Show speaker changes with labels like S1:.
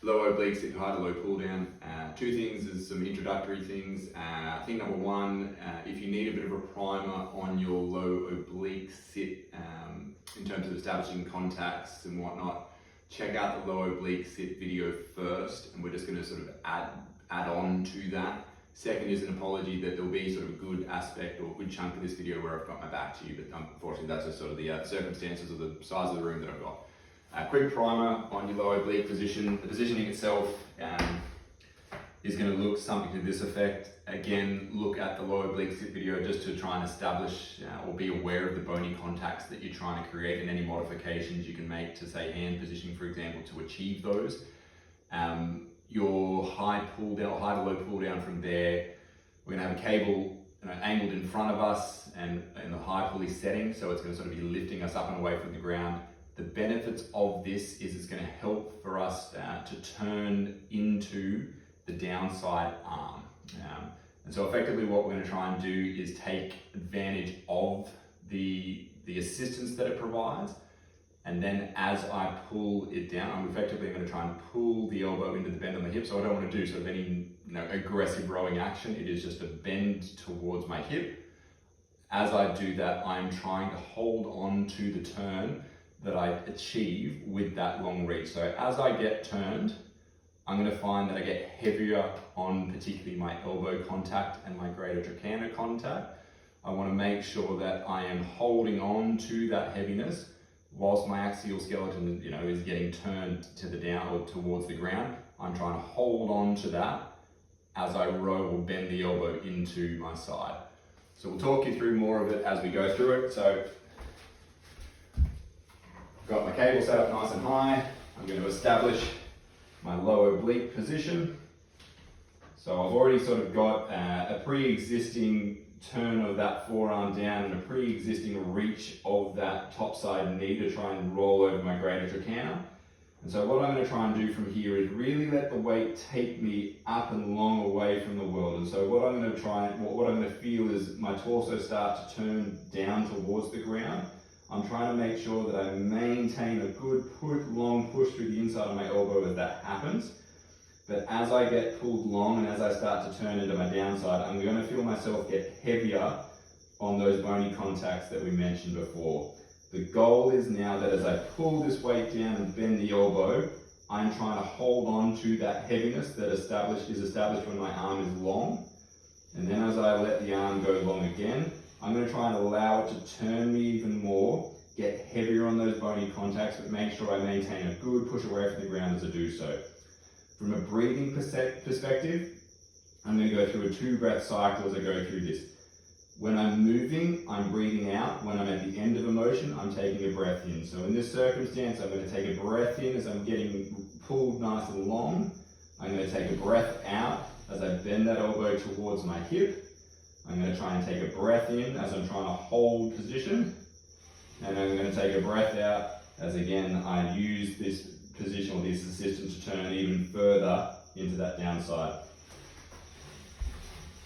S1: Low oblique sit high to low pull down. Two things is some introductory things. I think number one, if you need a bit of a primer on your low oblique sit in terms of establishing contacts and whatnot, check out the low oblique sit video first, and we're just going to sort of add on to that. Second is an apology that there'll be sort of a good aspect or a good chunk of this video where I've got my back to you, but unfortunately that's just sort of the circumstances of the size of the room that I've got. Quick primer on your low oblique position. The positioning itself is going to look something to this effect. Again, look at the low oblique sit video just to try and establish or be aware of the bony contacts that you're trying to create and any modifications you can make to, say, hand positioning, for example, to achieve those. Your high pull down, high to low pull down from there, we're going to have a cable angled in front of us and in the high pulley setting, so it's going to sort of be lifting us up and away from the ground. The benefits of this is it's going to help for us to turn into the downside arm. And so effectively what we're going to try and do is take advantage of the assistance that it provides, and then as I pull it down, I'm effectively going to try and pull the elbow into the bend on the hip. So I don't want to do sort of any aggressive rowing action. It is just a bend towards my hip. As I do that, I'm trying to hold on to the turn that I achieve with that long reach. So as I get turned, I'm going to find that I get heavier on particularly my elbow contact and my greater trochanter contact. I want to make sure that I am holding on to that heaviness whilst my axial skeleton is getting turned to the down or towards the ground. I'm trying to hold on to that as I row or bend the elbow into my side. So we'll talk you through more of it as we go through it. So got my cable set up nice and high. I'm going to establish my low oblique position. So I've already sort of got a pre-existing turn of that forearm down and a pre-existing reach of that topside knee to try and roll over my greater trochanter. And so what I'm going to try and do from here is really let the weight take me up and long away from the world. And so what I'm going to feel is my torso start to turn down towards the ground. I'm trying to make sure that I maintain a good long push through the inside of my elbow as that happens. But as I get pulled long and as I start to turn into my downside, I'm going to feel myself get heavier on those bony contacts that we mentioned before. The goal is now that as I pull this weight down and bend the elbow, I'm trying to hold on to that heaviness that is established when my arm is long. And then as I let the arm go long again, I'm going to try and allow it to turn me even more, get heavier on those bony contacts, but make sure I maintain a good push away from the ground as I do so. From a breathing perspective, I'm going to go through a 2-breath cycle as I go through this. When I'm moving, I'm breathing out. When I'm at the end of a motion, I'm taking a breath in. So in this circumstance, I'm going to take a breath in as I'm getting pulled nice and long. I'm going to take a breath out as I bend that elbow towards my hip. I'm going to try and take a breath in as I'm trying to hold position. And I'm going to take a breath out as again I use this position or this assistance to turn even further into that downside.